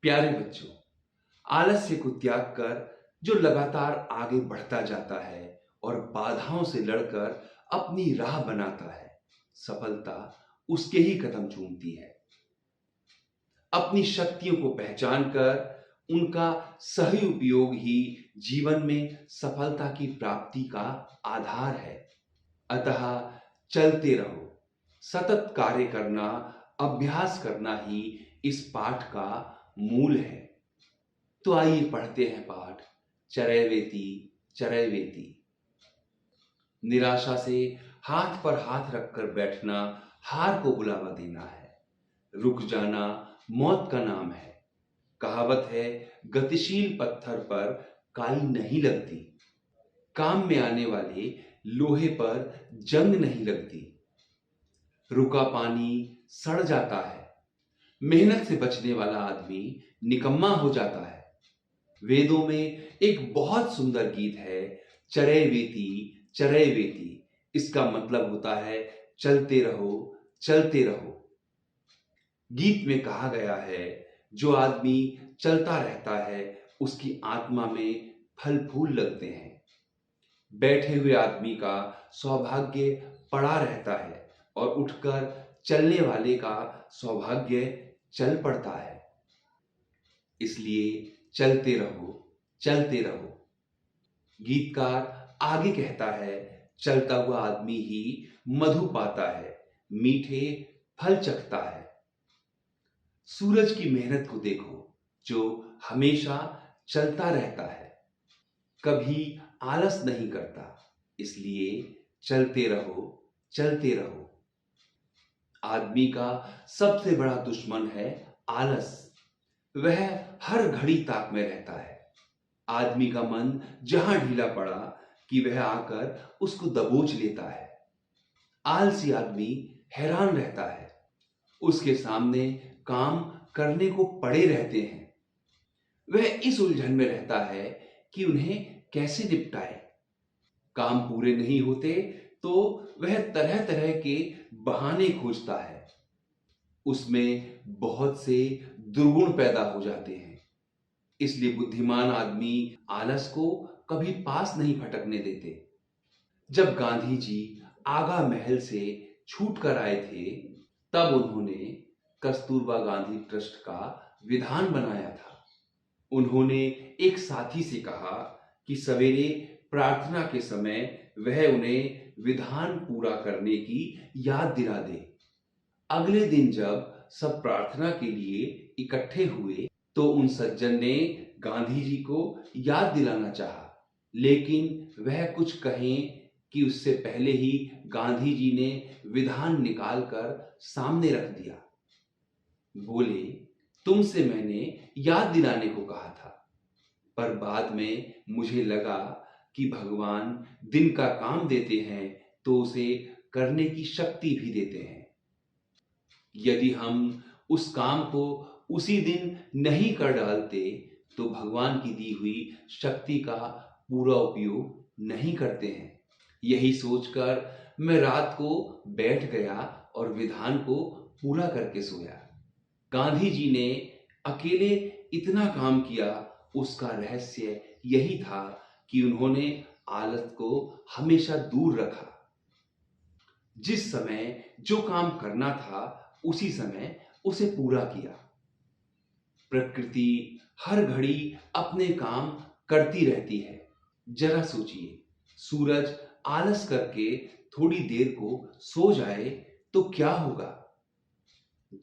प्यारे बच्चों, आलस्य को त्याग कर जो लगातार आगे बढ़ता जाता है और बाधाओं से लड़कर अपनी राह बनाता है, सफलता उसके ही कदम चूमती है। अपनी शक्तियों को पहचान कर उनका सही उपयोग ही जीवन में सफलता की प्राप्ति का आधार है। अतः चलते रहो। सतत कार्य करना, अभ्यास करना ही इस पाठ का मूल है। तो आइए पढ़ते हैं पाठ चरैवेति चरैवेति। निराशा से हाथ पर हाथ रखकर बैठना हार को बुलावा देना है। रुक जाना मौत का नाम है। कहावत है, गतिशील पत्थर पर काई नहीं लगती। काम में आने वाले लोहे पर जंग नहीं लगती। रुका पानी सड़ जाता है। मेहनत से बचने वाला आदमी निकम्मा हो जाता है। वेदों में एक बहुत सुंदर गीत है, चरैवेति चरैवेति। इसका मतलब होता है चलते रहो, चलते रहो। गीत में कहा गया है, जो आदमी चलता रहता है उसकी आत्मा में फल फूल लगते हैं। बैठे हुए आदमी का सौभाग्य पड़ा रहता है और उठकर चलने वाले का सौभाग्य चल पड़ता है। इसलिए चलते रहो, चलते रहो। गीतकार आगे कहता है, चलता हुआ आदमी ही मधु पाता है, मीठे फल चखता है। सूरज की मेहनत को देखो, जो हमेशा चलता रहता है, कभी आलस नहीं करता। इसलिए चलते रहो, चलते रहो। आदमी का सबसे बड़ा दुश्मन है आलस। वह हर घड़ी ताक में रहता है। आदमी का मन जहां ढीला पड़ा कि वह आकर उसको दबोच लेता है। आलसी आदमी हैरान रहता है। उसके सामने काम करने को पड़े रहते हैं। वह इस उलझन में रहता है कि उन्हें कैसे निपटाए। काम पूरे नहीं होते तो वह तरह तरह के बहाने खोजता है। उसमें बहुत से दुर्गुण पैदा हो जाते हैं। इसलिए बुद्धिमान आदमी आलस को कभी पास नहीं फटकने देते। जब गांधी जी आगा महल से छूट कर आए थे, तब उन्होंने कस्तूरबा गांधी ट्रस्ट का विधान बनाया था। उन्होंने एक साथी से कहा कि सवेरे प्रार्थना के समय वह उन्हें विधान पूरा करने की याद दिला दे। अगले दिन जब सब प्रार्थना के लिए इकट्ठे हुए तो उन सज्जन ने गांधी जी को याद दिलाना चाहा, लेकिन वह कुछ कहें कि उससे पहले ही गांधी जी ने विधान निकालकर सामने रख दिया। बोले, तुमसे मैंने याद दिलाने को कहा था, पर बाद में मुझे लगा कि भगवान दिन का काम देते हैं तो उसे करने की शक्ति भी देते हैं। यदि हम उस काम को उसी दिन नहीं कर डालते तो भगवान की दी हुई शक्ति का पूरा उपयोग नहीं करते हैं। यही सोचकर मैं रात को बैठ गया और विधान को पूरा करके सोया। गांधी जी ने अकेले इतना काम किया, उसका रहस्य यही था कि उन्होंने आलस को हमेशा दूर रखा। जिस समय जो काम करना था उसी समय उसे पूरा किया। प्रकृति हर घड़ी अपने काम करती रहती है। जरा सोचिए, सूरज आलस करके थोड़ी देर को सो जाए तो क्या होगा?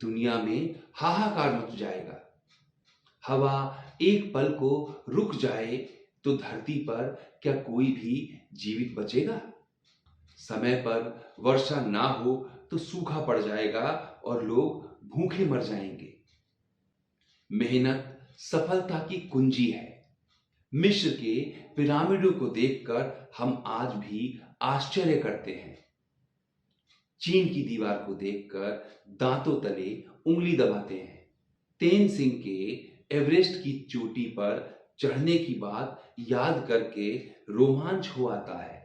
दुनिया में हाहाकार मच जाएगा। हवा एक पल को रुक जाए तो धरती पर क्या कोई भी जीवित बचेगा? समय पर वर्षा ना हो तो सूखा पड़ जाएगा और लोग भूखे मर जाएंगे। मेहनत सफलता की कुंजी है। मिस्र के पिरामिडों को देखकर हम आज भी आश्चर्य करते हैं। चीन की दीवार को देखकर दांतों तले उंगली दबाते हैं। तेनसिंग के एवरेस्ट की चोटी पर चढ़ने की बात याद करके रोमांच हो आता है।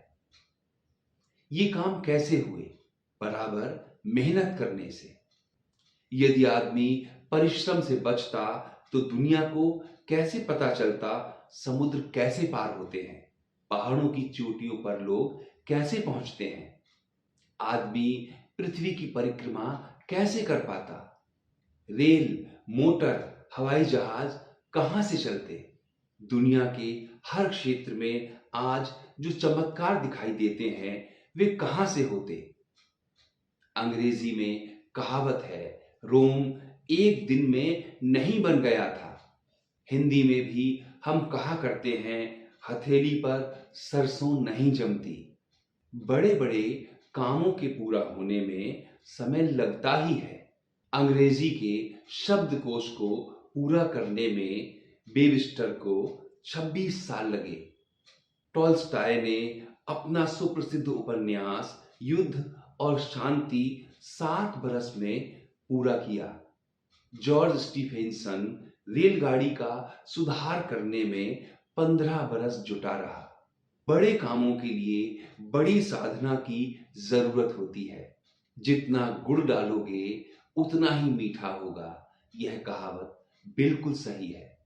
ये काम कैसे हुए? बराबर मेहनत करने से। यदि आदमी परिश्रम से बचता तो दुनिया को कैसे पता चलता समुद्र कैसे पार होते हैं, पहाड़ों की चोटियों पर लोग कैसे पहुंचते हैं, आदमी पृथ्वी की परिक्रमा कैसे कर पाता, रेल, मोटर, हवाई जहाज कहां से चलते। दुनिया के हर क्षेत्र में आज जो चमत्कार दिखाई देते हैं वे कहां से होते। अंग्रेजी में कहावत है, रोम एक दिन में नहीं बन गया था। हिंदी में भी हम कहा करते हैं, हथेली पर सरसों नहीं जमती। बड़े बड़े कामों के पूरा होने में समय लगता ही है। अंग्रेजी के शब्दकोश को पूरा करने में वेबस्टर को 26 साल लगे। टॉल्स्टॉय ने अपना सुप्रसिद्ध उपन्यास युद्ध और शांति 60 बरस में पूरा किया। जॉर्ज स्टीफेंसन रेलगाड़ी का सुधार करने में 15 बरस जुटा रहा। बड़े कामों के लिए बड़ी साधना की जरूरत होती है। जितना गुड़ डालोगे उतना ही मीठा होगा। यह कहावत बिल्कुल सही है।